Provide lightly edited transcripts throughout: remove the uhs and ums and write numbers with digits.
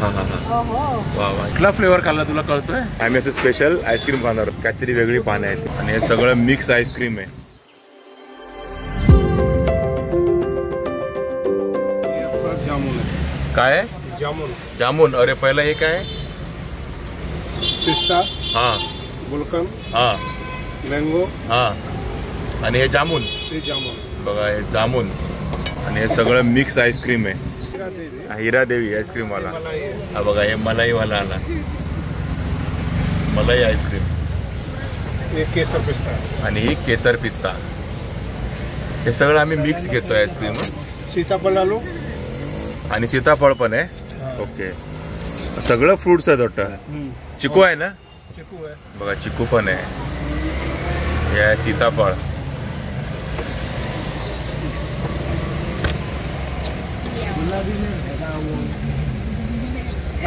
वा वा, इथला फ्लेवर खाल्ला तुला कळतोय. आम्ही असं स्पेशल आईस्क्रीम खाणार आहोत, काहीतरी वेगळी पानं आहेत आणि हे सगळं मिक्स आईस्क्रीम आहे. काय जामुन. जामुन. अरे पहिला हे काय? पिस्ता. हा. गुलकंद. हा. मँगो. हा. आणि हे जामुन. बघा हे जामुन आणि हे सगळं मिक्स आईस्क्रीम आहे. हिरा देवी आईस्क्रीम वाला. हा बघा हे मलाई वाला आला, मलाई आईस्क्रीम. केसर पिस्ता आणि ही केसर पिस्ता. हे सगळं आम्ही मिक्स घेतोय आईस्क्रीम. सीताफळ आलू आणि सीताफळ पण आहे. ओके, सगळं फ्रुट्स आहेत वाटतं. चिकू आहे ना? चिकू आहे बघा, चिकू पण आहे. हे आहे सीताफळ.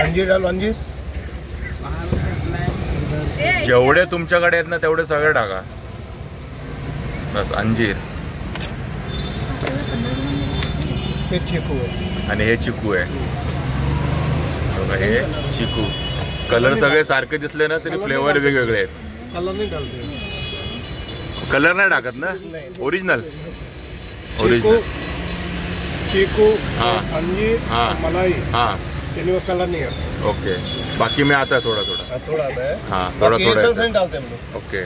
अंजीर डालो. अंजीर जेवढे तुमच्याकडे आहेत ना तेवढे सगळे टाका बस. अंजीर. हे चिकू आहे आणि हे चिकू आहे. बघा हे चिकू. कलर सगळे सारखे दिसले ना तरी फ्लेवर वेगवेगळे आहेत. कलर नाही डालते. कलर नाही टाकत ना? ओरिजिनल. चिकू. हाँ. अंजीर. हाँ. मलाई. हाँ. चलिए कलर नहीं है. ओके, बाकी में आता है थोड़ा थोड़ा. थोड़ा है. हाँ, थोड़ा थोड़ा नहीं डालते हम लोग. ओके.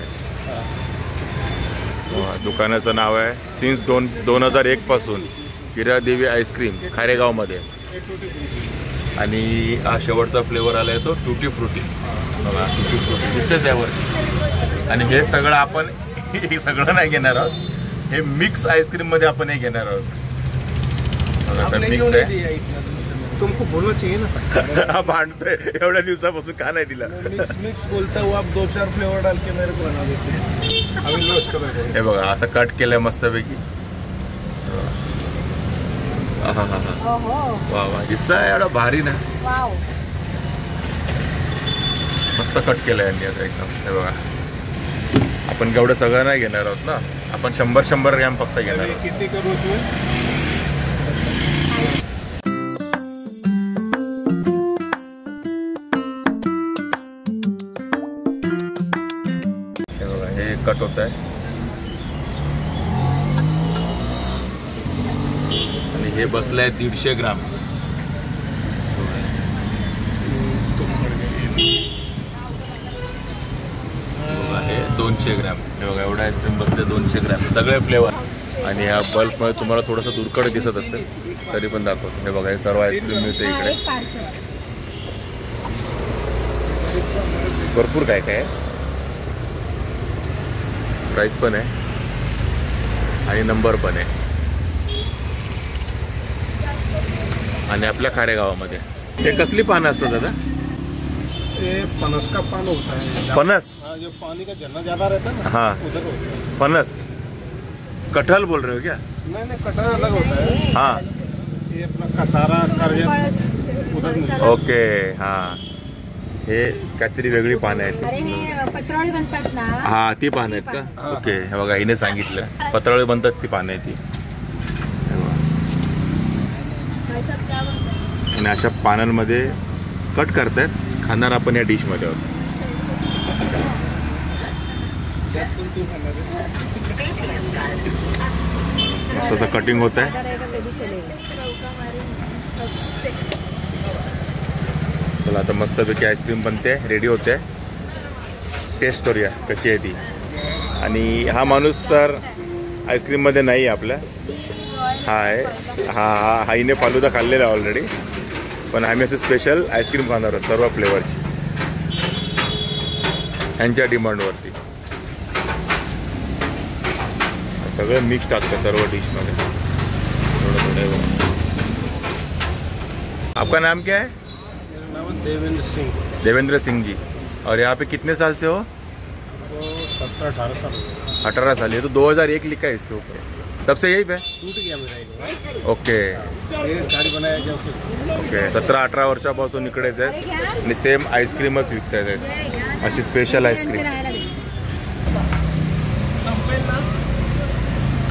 दुकानाचं नाव आहे सिन्स 2001 पासून हिरा देवी आईस्क्रीम, खारेगावमध्ये. आणि हा शेवटचा फ्लेवर आला आहे तो टुटी फ्रुटी. बघा टुटी फ्रुटी दिसतेच यावरती. आणि हे सगळं आपण हे सगळं नाही घेणार आहोत, हे मिक्स आईस्क्रीम मध्ये आपण हे घेणार आहोत. मिक्स आहे. तुमको बोलना चाहिए ना. हा भांडतोय एवढ्या दिवसापासून का नाही दिला. मिक्स बोलता हुआ आप 2-4 फ्लेवर डाल के मेरे को बना देते हैं. हे बघा असं कट केलंय मस्तपैकी. वा वा, दिसतंय एवढा भारी ना. मस्त कट केलंय यांनी आता एकदम. हे बघा, आपण केवढं सगळं नाही घेणार आहोत ना, आपण 100 ग्रॅम फक्त घेणार आहोत. किती करू उसमें? कट होत आहे आणि हे बसलंय 150 ग्राम. हे 200 ग्राम. हे बघा एवढा आईस्क्रीम बसले 200 ग्राम, सगळे फ्लेवर. आणि ह्या बल्बमध्ये तुम्हाला थोडंसं दुर्कड दिसत असेल तरी पण दाखवतो. हे बघा हे सर्व आईस्क्रीम मिळते इकडे. भरपूर काय काय आहे. प्राइस पण आहे आणि नंबर पण आहे. आणि आपल्या खारेगावामध्ये हे कसली पानं असतात दादा? ये फनस का पान होता है. फनस. जो पानी का झरना ज्यादा रहता है ना. हाँ. उधर होता है फनस. कटहल बोल रहे हो क्या? नहीं, कटहल अलग होता है. हाँ. ये अपना कसारा करजन उधर मिलता है. ओके. हाँ, हे काहीतरी वेगळी पानं आहेत. पत्रावळी बनतात ना. हा, ती पानं आहेत का? ओके. हे बघा हिने सांगितलं पत्रावळी बनतात ती पानं आहे ती. आणि अशा पानांमध्ये कट करतात. खाणार आपण या डिश मध्ये आहोत. असं कटिंग होत आहे. चला आता मस्तपैकी आईस्क्रीम बनते, रेडी होते. टेस्ट करूया कशी आहे ती. आणि हा माणूस तर आईस्क्रीममध्ये नाही आहे आपल्या. हा आहे हा हिने फालुदा खाल्लेला आहे ऑलरेडी. पण आम्ही असं स्पेशल आईस्क्रीम खाणार आहोत सर्व फ्लेवरची ह्यांच्या डिमांडवरती. सगळं मिक्स टाकतं सर्व डिशमध्ये थोडं थोडं. आपका नाम क्या है? देवेंद्र सिंह. देवेंद्र सिंह जी. और यहाँ पे कितने साल से हो? 17-18 साल. 18 साल. ये तो 2001 लिखा है इसके ऊपर. तब से यही पे? टूट गया मेरा. ओके. गाडी बनाया गया. ओके. 17-18 वर्षापासून इकडेच आहेत आणि सेम आईस्क्रीमच विकतायत. अशी स्पेशल आईस्क्रीम.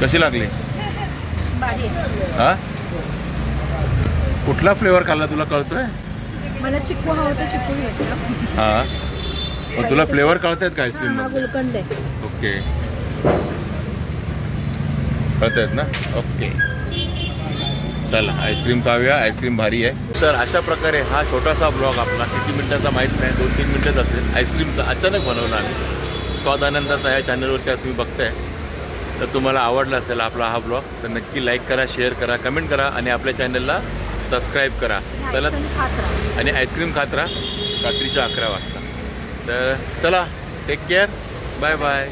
कशी लागली? हा, कुठला फ्लेवर खाल्ला तुला कळतोय? मला चिक्कू हवं तर चिक्कू घेतलं. हां, मग तुला फ्लेवर कळतायत का आईस्क्रीम हा मध्ये? गुलकंद आहे. ओके, कळतायत ना? ओके, चला आईस्क्रीम खाऊया. आईस्क्रीम भारी आहे. तर अशा प्रकारे हा छोटासा ब्लॉग आपला किती मिनिटाचा माहीत नाही, 2-3 मिनिटच असेल. आईस्क्रीमचा अचानक बनवला आम्ही. स्वाद आनंदाचा या चॅनलवरती तुम्ही बघताय. तर तुम्हाला आवडला असेल आपला हा ब्लॉग तर नक्की लाईक करा, शेअर करा, कमेंट करा आणि आपल्या चॅनलला सबस्क्राईब करा. चला, आईस्क्रीम खात राहा. आणि आईस्क्रीम खात राहा रात्रीच्या 11 वाजता. तर चला, टेक केअर, बाय बाय.